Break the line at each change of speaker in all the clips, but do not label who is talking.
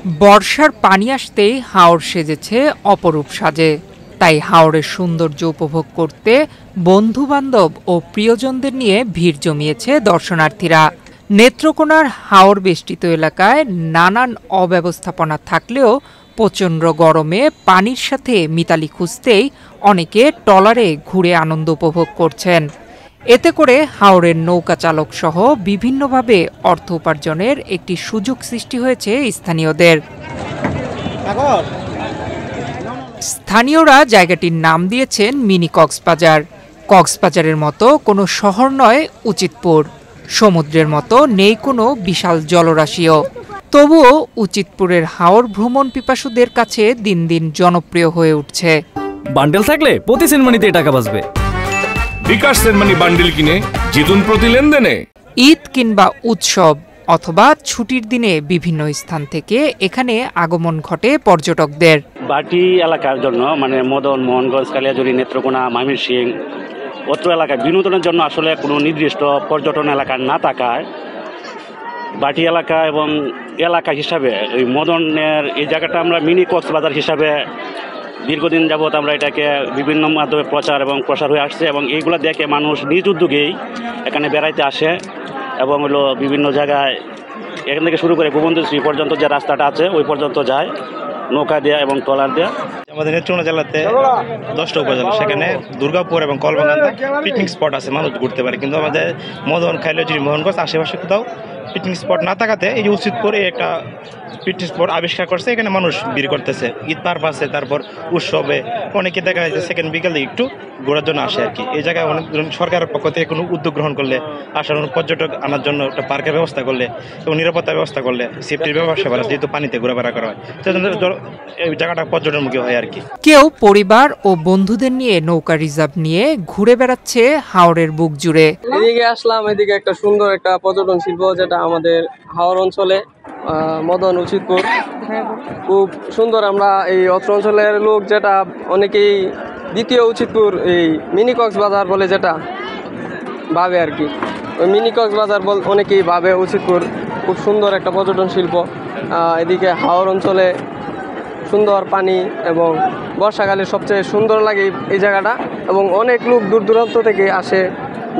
বর্ষার পানি আসতেই হাওর সেজেছে অপরূপ সাজে। তাই হাওরের সৌন্দর্য উপভোগ করতে বন্ধু-বান্ধব ও প্রিয়জনদের নিয়ে ভিড় জমিয়েছে দর্শনার্থীরা। নেত্রকোনার হাওর বেষ্টিত এলাকায় নানান অব্যবস্থাপনা থাকলেও প্রচণ্ড গরমে পানির সাথে মিতালি খুঁজতেই অনেকে ট্রলারে ঘুরে আনন্দ উপভোগ করছেন। এতে করে হাওরের নৌকা চালক সহ বিভিন্নভাবে অর্থ উপার্জনের একটি সুযোগ সৃষ্টি হয়েছে স্থানীয়দের। স্থানীয়রা জায়গাটির নাম দিয়েছেন মিনি কক্সবাজার। কক্সবাজারের মতো কোনো শহর নয় উচিতপুর, সমুদ্রের মতো নেই কোনো বিশাল জলরাশিও। তবুও উচিতপুরের হাওর ভ্রমণ পিপাসুদের কাছে দিন দিন জনপ্রিয় হয়ে উঠছে।
বান্ডেল থাকলে প্রতি সেনমানিতে টাকা বাঁচবে।
বিকাশ সেনমানি বান্ডেল কিনে জিতুন প্রতি লেনদেনে।
ঈদ কিংবা উৎসব অথবা ছুটির দিনে বিভিন্ন স্থান থেকে এখানে আগমন ঘটে পর্যটকদের।
বাটি এলাকার জন্য মানে মদন, মোহনগঞ্জ, কালিয়াজুড়ি, নেত্রকোনা, ময়মনসিংহ অত্র এলাকায় বিনোদনের জন্য আসলে কোনো নির্দিষ্ট পর্যটন এলাকা না থাকায় বাটি এলাকা এবং এলাকা হিসাবে ওই মদনের এই জায়গাটা আমরা মিনি কক্সবাজার হিসাবে দীর্ঘদিন যাবৎ আমরা এটাকে বিভিন্ন মাধ্যমে প্রচার এবং প্রসার হয়ে আসছে এবং এইগুলো দেখে মানুষ নিজ উদ্যোগেই এখানে বেড়াইতে আসে এবং হলো বিভিন্ন জায়গায় এখান থেকে শুরু করে গোবন্দশ্রী পর্যন্ত যে রাস্তাটা আছে ওই পর্যন্ত যায় নৌকা দেয়া এবং ট্রলার দেয়া।
আমাদের নেত্রকোনা জেলাতে 10টা উপজেলা, সেখানে দুর্গাপুর এবং কলবাগান্তে পিকনিক স্পট আছে, মানুষ ঘুরতে পারে। কিন্তু আমাদের মদন, কালিয়াজুড়ি, মোহনগঞ্জ আশেপাশে কোথাও পিকনিক স্পট না থাকাতে এই যে উচিতপুরে একটা পিকনিক স্পট আবিষ্কার করছে, এখানে মানুষ ভিড় করতেছে ঈদ পারপাসে, তারপর উৎসবে অনেকে দেখা যাচ্ছে সেকেন্ড বিকেলে একটু ঘোরার জন্য আসে আর কি। এই জায়গায় অনেক সরকারের পক্ষ থেকে কোনো উদ্যোগ গ্রহণ করলে, আসার পর্যটক আনার জন্য একটা পার্কের ব্যবস্থা করলে এবং নিরাপত্তার ব্যবস্থা করলে, সেফটির ব্যবস্থা করা, যেহেতু পানিতে ঘোরাফেরা করা হয়, এই জায়গাটা পর্যটনমুখী হয় আর কি।
কেউ পরিবার ও বন্ধুদের নিয়ে নৌকা রিজার্ভ নিয়ে ঘুরে বেড়াচ্ছে হাওরের বুক জুড়ে।
এদিকে আসলাম, এদিকে একটা সুন্দর একটা পর্যটন শিল্প যেটা আমাদের হাওর অঞ্চলে মদন, উচিতপুর খুব সুন্দর। আমরা এই অত্র অঞ্চলের লোক যেটা অনেকেই দ্বিতীয় উচিতপুর এই মিনি কক্সবাজার বলে যেটা ভাবে আর কি, ওই মিনি কক্সবাজার অনেকেই ভাবে। উচিতপুর খুব সুন্দর একটা পর্যটন শিল্প। এদিকে হাওর অঞ্চলে সুন্দর পানি এবং বর্ষাকালে সবচেয়ে সুন্দর লাগে এই জায়গাটা এবং অনেক লোক দূর দূরান্ত থেকে আসে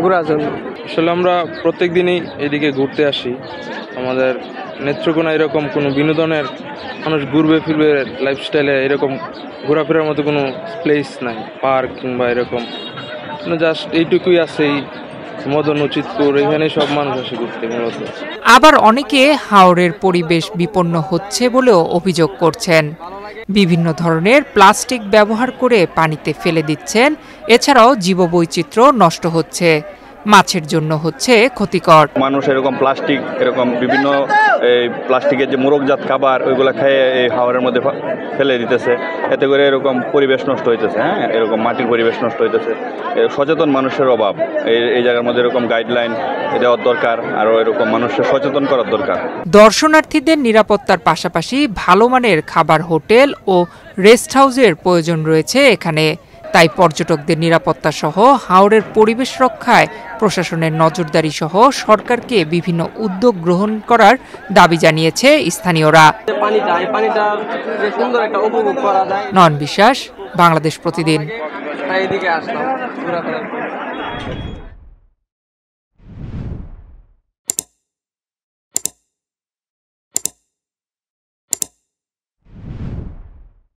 ঘোরার জন্য।
আসলে আমরা প্রত্যেক দিনই এদিকে ঘুরতে আসি। আমাদের নেত্রকোনা এরকম কোনো বিনোদনের মানুষ ঘুরবে ফিরবে লাইফস্টাইলে এরকম ঘোরাফেরার মতো কোনো প্লেস নাই, পার্ক কিংবা এরকম জাস্ট এইটুকুই আছে। এই মদন, উচিতপুর এখানে সব মানুষ আসে ঘুরতে মূলত।
আবার অনেকে হাওরের পরিবেশ বিপন্ন হচ্ছে বলেও অভিযোগ করছেন। বিভিন্ন ধরনের প্লাস্টিক ব্যবহার করে পানিতে ফেলে দিচ্ছেন। এছাড়াও জীববৈচিত্র্য নষ্ট হচ্ছে, মাছের জন্য হচ্ছে ক্ষতিকর।
মানুষ এরকম প্লাস্টিক, এরকম বিভিন্ন এই প্লাস্টিকের যে মোড়কজাত খাবার ওইগুলো খেয়ে এই হাওরের মধ্যে ফেলে দিতেছে। এতে করে এরকম পরিবেশ নষ্ট হইতেছে। এরকম মাটির পরিবেশ নষ্ট হইতেছে। সচেতন মানুষের অভাব। এই জায়গার মধ্যে এরকম গাইডলাইন দেওয়ার দরকার, আরও এরকম মানুষকে সচেতন করার দরকার।
দর্শনার্থীদের নিরাপত্তার পাশাপাশি ভালো মানের খাবার, হোটেল ও রেস্ট হাউসের প্রয়োজন রয়েছে এখানে। তাই পর্যটকদের নিরাপত্তা সহ হাওরের পরিবেশ রক্ষায় প্রশাসনের নজরদারি সহ সরকারকে বিভিন্ন উদ্যোগ গ্রহণ করার দাবি জানিয়েছে স্থানীয়রা। নয়ন বিশ্বাস, বাংলাদেশ প্রতিদিন।
এদিকে আসলাম।